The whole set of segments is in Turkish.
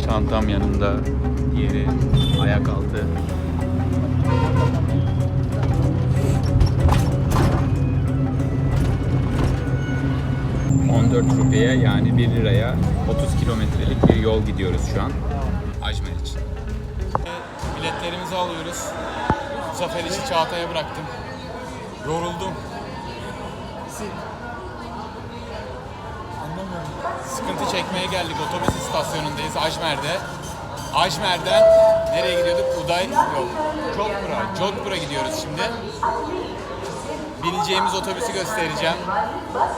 Çantam yanımda, diğeri ayak altı. Rupiye yani 1 liraya 30 kilometrelik bir yol gidiyoruz şu an Ajmer için. Biletlerimizi alıyoruz. Bu sefer işi Çağatay'a bıraktım. Yoruldum. Sıkıntı çekmeye geldik. Otobüs istasyonundayız Ajmer'de. Ajmer'den nereye gidiyorduk? Jodhpur'a gidiyoruz şimdi. Bineceğimiz otobüsü göstereceğim.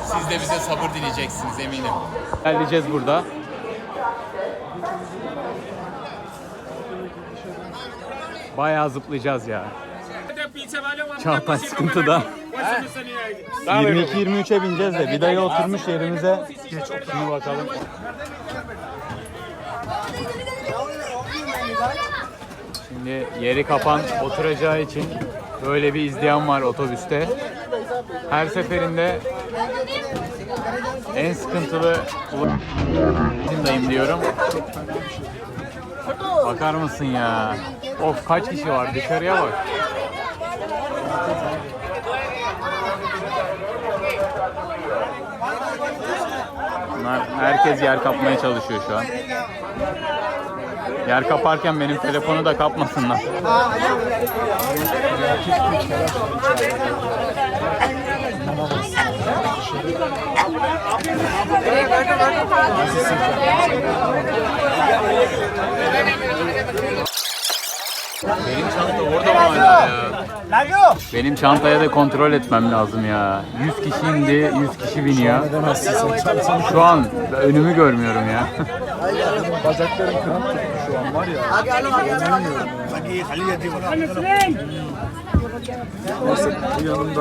Siz de bize sabır dileyeceksiniz eminim. İlerleyeceğiz burada. Bayağı zıplayacağız ya. Çağatay sıkıntıda. 22-23'e bineceğiz de Vida'ya oturmuş yerimize. Şimdi bakalım. Şimdi yeri kapan oturacağı için böyle bir izdiham var otobüste. Her seferinde en sıkıntılı ulaşımdayım diyorum. Bakar mısın ya? Of kaç kişi var dışarıya bak. Herkes yer kapmaya çalışıyor şu an. Yer kaparken benim telefonu da kapmasınlar. Benim çanta orada mı hala ya? Benim çantaya da kontrol etmem lazım ya. 100 kişi indi, 100 kişi biniyor. Şu an önümü görmüyorum ya. Bacaklarım kramp tutmuş şu an var ya. Neyse bu yanımda.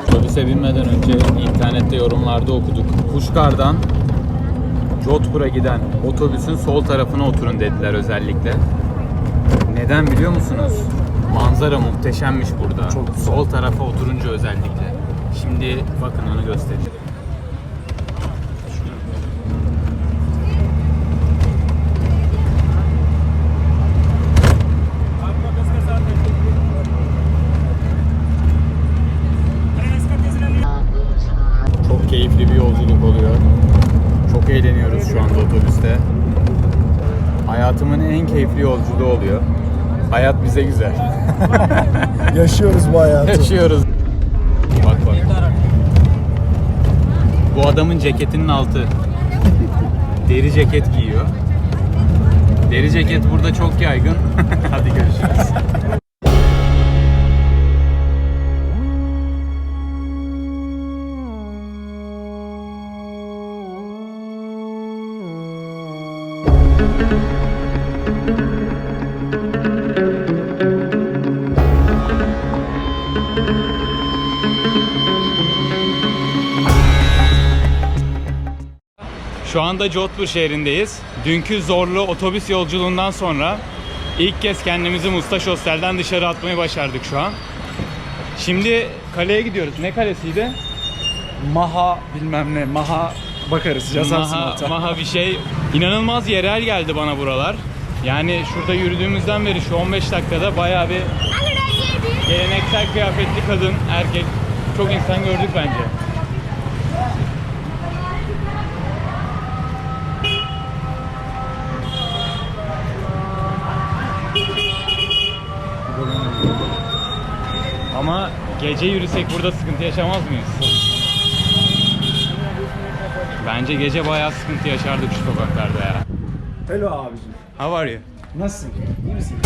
Otobüse binmeden önce internette yorumlarda okuduk. Pushkar'dan Jodhpur'a giden otobüsün sol tarafına oturun dediler özellikle. Neden biliyor musunuz? Manzara muhteşemmiş burada. Çok sol tarafa oturunca özellikle. Şimdi bakın onu göstereyim. Çok keyifli bir yolculuk oluyor. Çok eğleniyoruz şu anda otobüste. Hayatımın en keyifli yolculuğu oluyor. Hayat bize güzel. Yaşıyoruz bu hayatı. Yaşıyoruz. Bak bak. Bu adamın ceketinin altı. Deri ceket giyiyor. Deri ceket burada çok yaygın. Hadi görüşürüz. Şu anda Jodhpur şehrindeyiz. Dünkü zorlu otobüs yolculuğundan sonra ilk kez kendimizi Mustaş Hostel'den dışarı atmayı başardık şu an. Şimdi kaleye gidiyoruz. Ne kalesiydi? Maha bilmem ne. Maha bakarız. Yazarsın orta. Maha bir şey. İnanılmaz yerel geldi bana buralar. Yani şurada yürüdüğümüzden beri şu 15 dakikada bayağı bir geleneksel kıyafetli kadın, erkek çok insan gördük bence. Ama gece yürüsek burada sıkıntı yaşamaz mıyız? Bence gece bayağı sıkıntı yaşardık şu sokaklarda ya. Hello abicim. How are you? Nasılsın? İyi misin?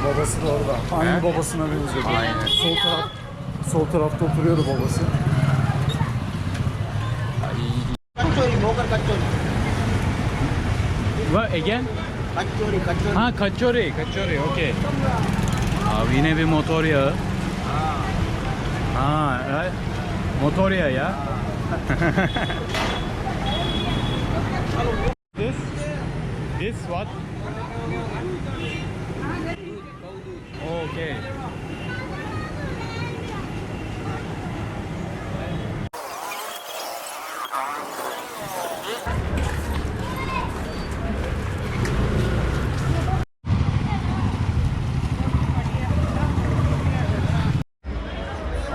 Babası da orada. Aynı babasına benziyor. Aynen. Sol tarafta oturuyordu babası. What again? Kachori, kachori. Ha kachori, okey. Abi yine bir motor yağı. Ha, motor yağı ya. This what? Okay.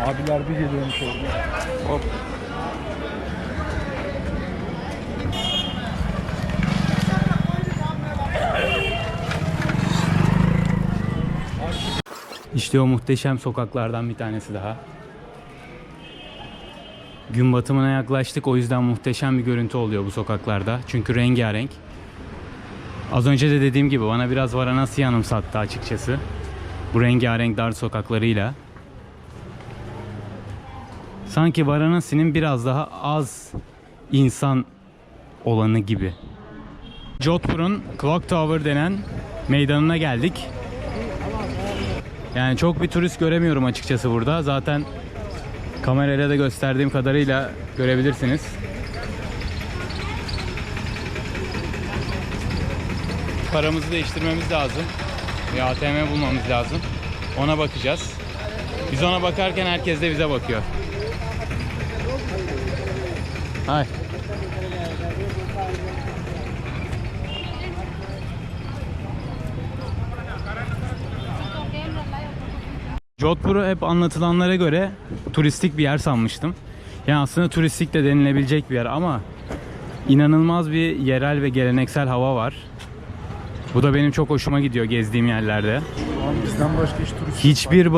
Abiler bir geliyormuş orada. Hop. İşte o muhteşem sokaklardan bir tanesi daha. Gün batımına yaklaştık, o yüzden muhteşem bir görüntü oluyor bu sokaklarda. Çünkü rengarenk. Az önce de dediğim gibi bana biraz Varanasi'yi anımsattı açıkçası. Bu rengarenk dar sokaklarıyla. Sanki Varanasi'nin biraz daha az insan olanı gibi. Jodhpur'un Clock Tower denen meydanına geldik. Yani çok bir turist göremiyorum açıkçası burada. Zaten kamerayla da gösterdiğim kadarıyla görebilirsiniz. Paramızı değiştirmemiz lazım. Bir ATM bulmamız lazım. Ona bakacağız. Biz ona bakarken herkes de bize bakıyor. Hay. Jodhpur'u hep anlatılanlara göre turistik bir yer sanmıştım. Yani aslında turistik de denilebilecek bir yer ama inanılmaz bir yerel ve geleneksel hava var. Bu da benim çok hoşuma gidiyor gezdiğim yerlerde. Şu an bizden başka hiç turist Hiçbir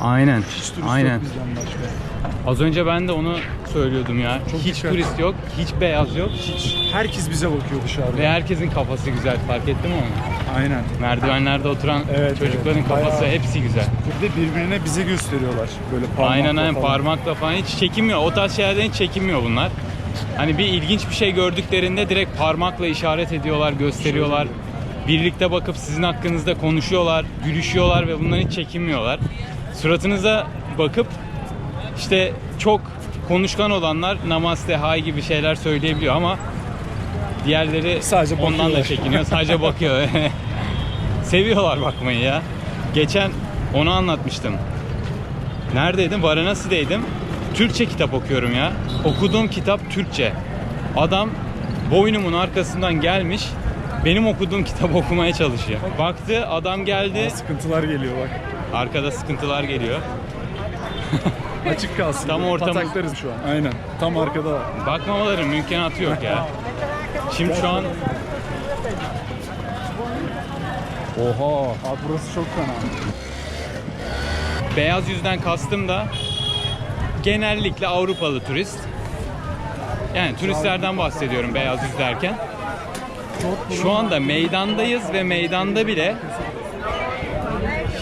Aynen. Hiç turist Aynen. yok bizden başka. Az önce ben de onu söylüyordum ya. Çok hiç dikkat. turist yok, hiç beyaz yok. Herkes bize bakıyor dışarıda. Ve herkesin kafası güzel. Fark ettin mi onu? Aynen. Merdivenlerde oturan Evet, çocukların evet. kafası Bayağı- hepsi güzel. Bir de birbirine bize gösteriyorlar. Böyle parmakla Aynen falan. parmakla falan hiç çekinmiyor. O tarz şeylerden hiç çekinmiyor bunlar. Hani bir ilginç bir şey gördüklerinde direkt parmakla işaret ediyorlar, gösteriyorlar. Birlikte bakıp sizin hakkınızda konuşuyorlar, gülüşüyorlar ve bundan hiç çekinmiyorlar. Suratınıza bakıp işte çok konuşkan olanlar namaste, hay gibi şeyler söyleyebiliyor ama diğerleri Sadece ondan da bakıyorlar. çekiniyor. Sadece bakıyor. Seviyorlar bakmayı ya. Geçen onu anlatmıştım. Neredeydim? Varanasi'deydim. Türkçe kitap okuyorum ya. Okuduğum kitap Türkçe. Adam boynumun arkasından gelmiş. Benim okuduğum kitabı okumaya çalışıyor. Baktı, adam geldi. Sıkıntılar geliyor bak. Arkada sıkıntılar geliyor. Açık kalsın. Tam ortamız- Pataklarız şu an. Aynen. Tam arkada var. Bakmamaların mümkünatı yok ya. Şimdi şu an... Oha! Abi burası çok fena. Beyaz yüzden kastım da genellikle Avrupalı turist. Yani turistlerden bahsediyorum beyaz yüz derken. Şu anda meydandayız ve meydanda bile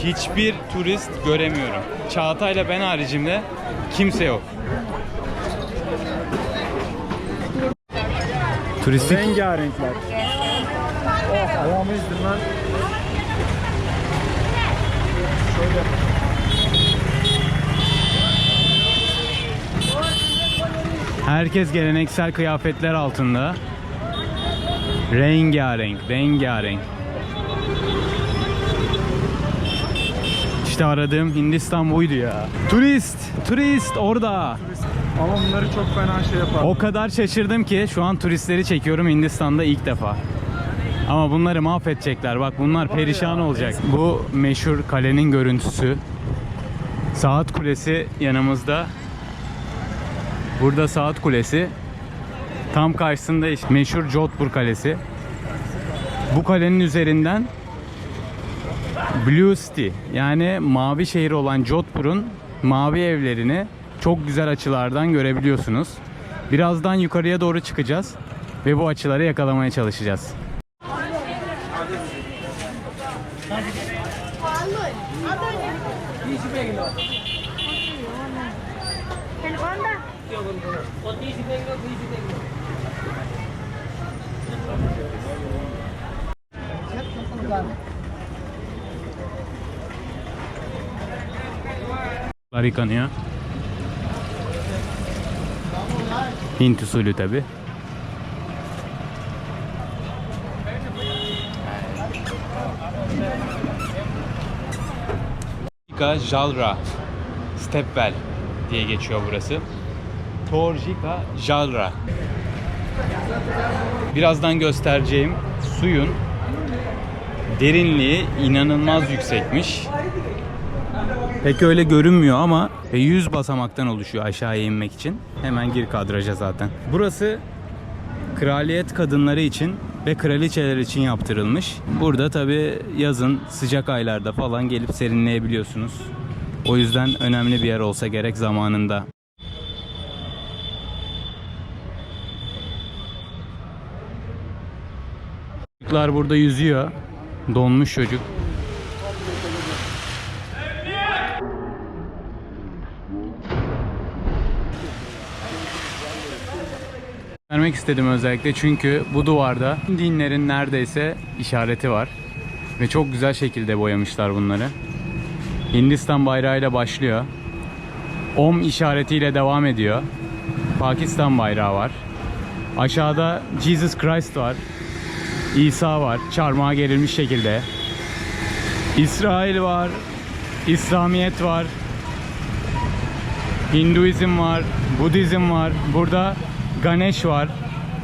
hiçbir turist göremiyorum. Çağatay'la ben haricimde kimse yok. Turistik Rengarenkler. Oh, ayağımı izdim lan. Şöyle. herkes geleneksel kıyafetler altında. Rengarenk, rengarenk. İşte aradığım Hindistan buydu ya. Turist orada. Ama bunları çok fena şey yapar. O kadar şaşırdım ki şu an turistleri çekiyorum Hindistan'da ilk defa. Ama bunları mahvedecekler. Bak bunlar perişan olacak. Bu meşhur kalenin görüntüsü. Saat kulesi yanımızda. Burada saat kulesi. Tam karşısında işte meşhur Jodhpur kalesi. Bu kalenin üzerinden Blue City yani mavi şehir olan Jodhpur'un mavi evlerini çok güzel açılardan görebiliyorsunuz. Birazdan yukarıya doğru çıkacağız Ve bu açıları yakalamaya çalışacağız. Yıkanıyor. Hint usulü tabi. Jalra Stepwell diye geçiyor burası. Torjika Jalra. Birazdan göstereceğim suyun derinliği inanılmaz yüksekmiş. Pek öyle görünmüyor ama 100 basamaktan oluşuyor aşağıya inmek için. Hemen gir kadraja zaten. Burası kraliyet kadınları için ve kraliçeler için yaptırılmış. Burada tabi yazın sıcak aylarda falan gelip serinleyebiliyorsunuz. O yüzden önemli bir yer olsa gerek zamanında. Çocuklar burada yüzüyor. Donmuş çocuk. Vermek istedim özellikle çünkü bu duvarda dinlerin neredeyse işareti var. Ve çok güzel şekilde boyamışlar bunları. Hindistan bayrağıyla başlıyor. Om işaretiyle devam ediyor. Pakistan bayrağı var. Aşağıda Jesus Christ var. İsa var. Çarmıha gerilmiş şekilde. İsrail var. İslamiyet var. Hinduizm var. Budizm var. Burada Ganesh var.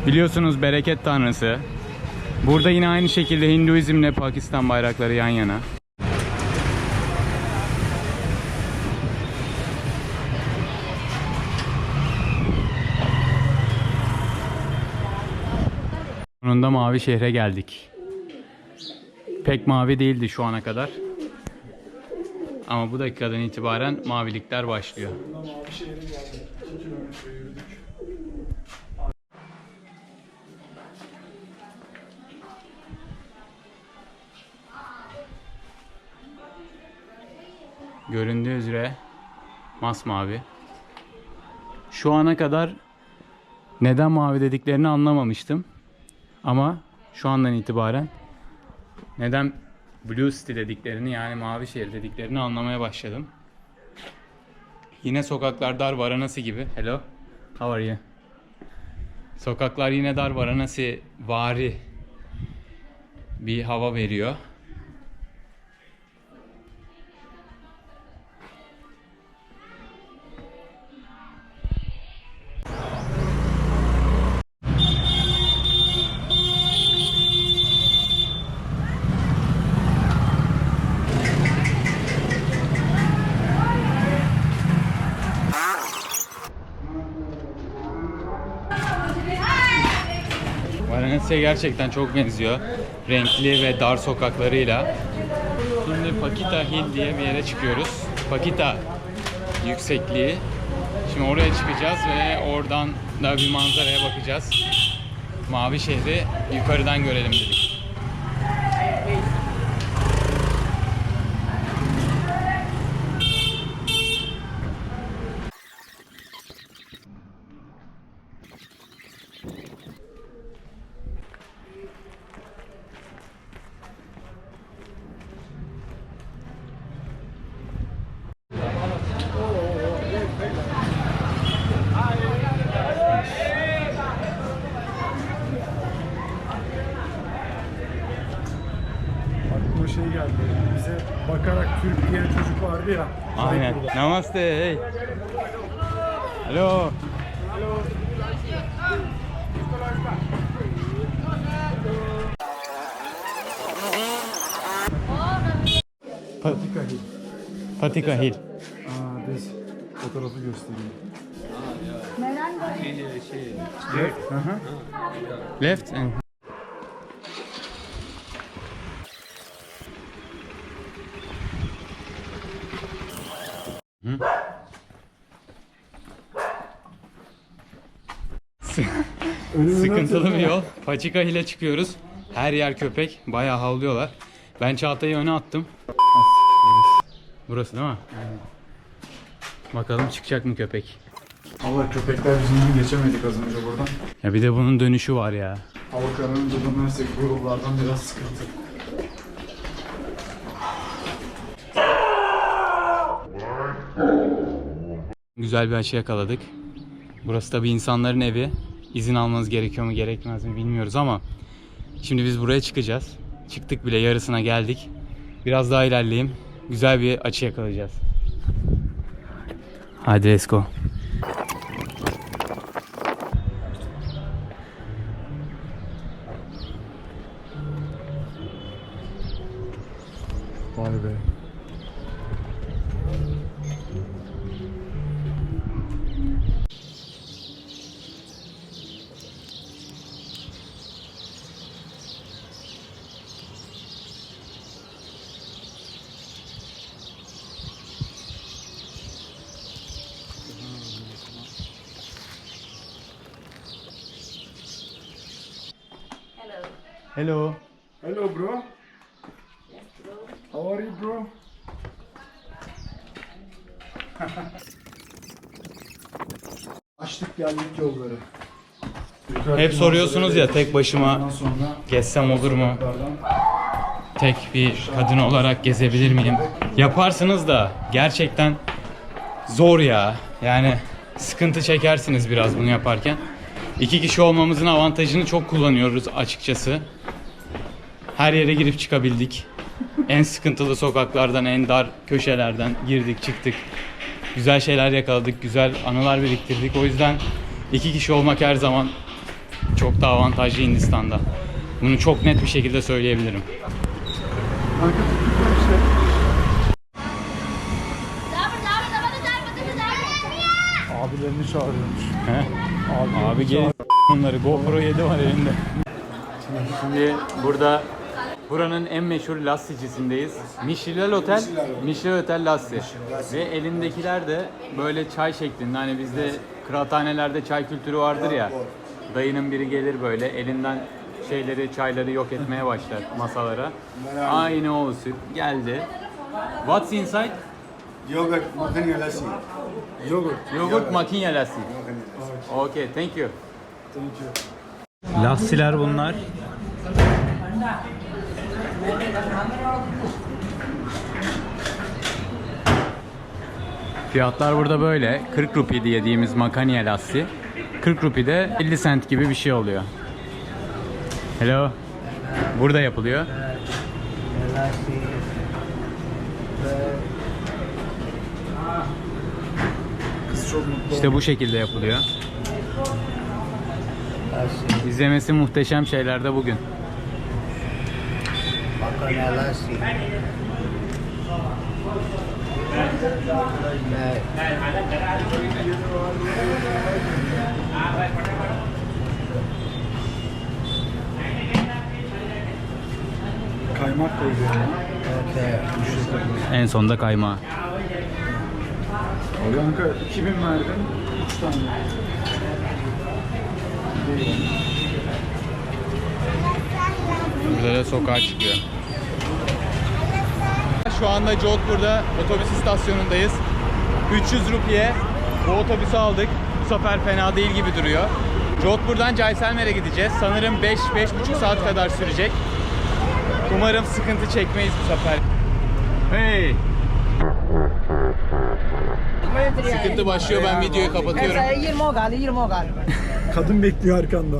Biliyorsunuz bereket tanrısı. Burada yine aynı şekilde Hinduizmle Pakistan bayrakları yan yana. Sonunda mavi şehre geldik. Pek mavi değildi şu ana kadar. Ama bu dakikadan itibaren mavilikler başlıyor. Mavi şehre geldik. 2 kilometre yürüdük. Göründüğü üzere masmavi. Şu ana kadar neden mavi dediklerini anlamamıştım. Ama şu andan itibaren neden Blue City dediklerini, yani mavi şehir dediklerini anlamaya başladım. Yine sokaklar dar, Varanasi gibi. Hello. How are you? Sokaklar yine dar, Varanasi vari bir hava veriyor. Varanasi'ye gerçekten çok benziyor. Renkli ve dar sokaklarıyla. Şimdi Pakita Hill diye bir yere çıkıyoruz. Pakita yüksekliği. Şimdi oraya çıkacağız ve oradan da bir manzaraya bakacağız. Mavi şehri yukarıdan görelim dedik. Aklıma şey geldi. Bize bakarak Türk diyen çocuk vardı ya. Aynen. Namaste. Hey. Hello. Patika Hill. Patika Hill. Biz fotoğrafı göstereyim. Left. Left and Sıkıntılı bir yol. Paçika ile çıkıyoruz. Her yer köpek. Bayağı havlıyorlar. Ben Çağatay'ı öne attım. Burası değil mi? Bakalım çıkacak mı köpek? Allah, köpekler yüzünden geçemedik az önce buradan. Ya bir de bunun dönüşü var ya. Hava kararınca dönersek bu yollardan biraz sıkıntı. Güzel bir açı yakaladık. Burası tabii insanların evi. İzin almanız gerekiyor mu gerekmez mi bilmiyoruz ama şimdi biz buraya çıkacağız. Çıktık bile, yarısına geldik. Biraz daha ilerleyeyim. Güzel bir açı yakalayacağız. Hadi let's go. Vay be. Hello. Hello bro. How are you bro? Açtık geldik yolları. Hep soruyorsunuz ya, tek başıma Ondan sonra gezsem olur mu? Tek bir kadın olarak gezebilir miyim? Yaparsınız da gerçekten zor ya. Yani sıkıntı çekersiniz biraz bunu yaparken. 2 kişi olmamızın avantajını çok kullanıyoruz açıkçası. Her yere girip çıkabildik. En sıkıntılı sokaklardan, en dar köşelerden girdik çıktık. Güzel şeyler yakaladık, güzel anılar biriktirdik. O yüzden 2 kişi olmak her zaman çok daha avantajlı Hindistan'da. Bunu çok net bir şekilde söyleyebilirim. arka tıklıklar işte. Abilerini çağırıyormuş. He? Abi gel onları, GoPro 7 var elinde. Şimdi burada buranın en meşhur lassicisindeyiz. Michelin Otel, Michelin Otel Lassi. Ve elindekiler de böyle çay şeklinde. Hani bizde kıraathanelerde çay kültürü vardır ya. Dayının biri gelir böyle elinden çayları yok etmeye başlar masalara. Aynı o usul geldi. What's inside? Yogurt, makhani lassi. Yogurt. Yogurt makinya lassi. Okay, thank you. Thank you. Lassiler bunlar. Fiyatlar burada böyle. 40 rupi yediğimiz makaniye lassi. 40 rupi de 50 cent gibi bir şey oluyor. Hello. Burada yapılıyor. Kız çok mutlu. İşte bu şekilde yapılıyor. İzlemesi muhteşem şeyler de bugün. Kaymak koyuyor. En sonunda kaymağı. Kanka 2000 verdin. 3 tane. Burada da sokağa çıkıyor. Şu anda Jodhpur'da otobüs istasyonundayız. 300 rupiye bu otobüsü aldık. Bu sefer fena değil gibi duruyor. Jodhpur'dan Jaisalmer'e gideceğiz. Sanırım 5-5,5 saat kadar sürecek. Umarım sıkıntı çekmeyiz bu sefer. Hey! Sıkıntı başlıyor, ben videoyu kapatıyorum. Kadın bekliyor arkanda.